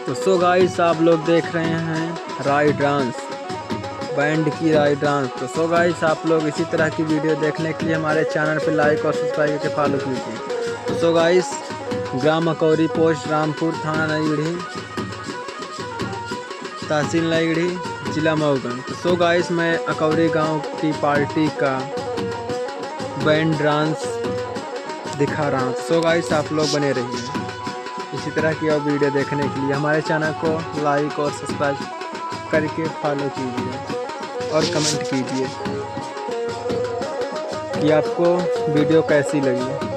तो so guys आप लोग देख रहे हैं राय डांस बैंड की राय डांस। तो सो गाइस आप लोग इसी तरह की वीडियो देखने के लिए हमारे चैनल पर लाइक और सब्सक्राइब करके फॉलो कीजिए। तो सो गाइस ग्राम अकौरी, पोस्ट रामपुर, थाना नईगढ़ी, तहसील नईगढ़ी, जिला मऊगंज। तो सो गाइस मैं अकौरी गांव की पार्टी का बैंड डांस दिखा रहा हूँ। सो गाइस आप लोग बने रहिए इसी तरह की और वीडियो देखने के लिए हमारे चैनल को लाइक और सब्सक्राइब करके फॉलो कीजिए और कमेंट कीजिए कि आपको वीडियो कैसी लगी।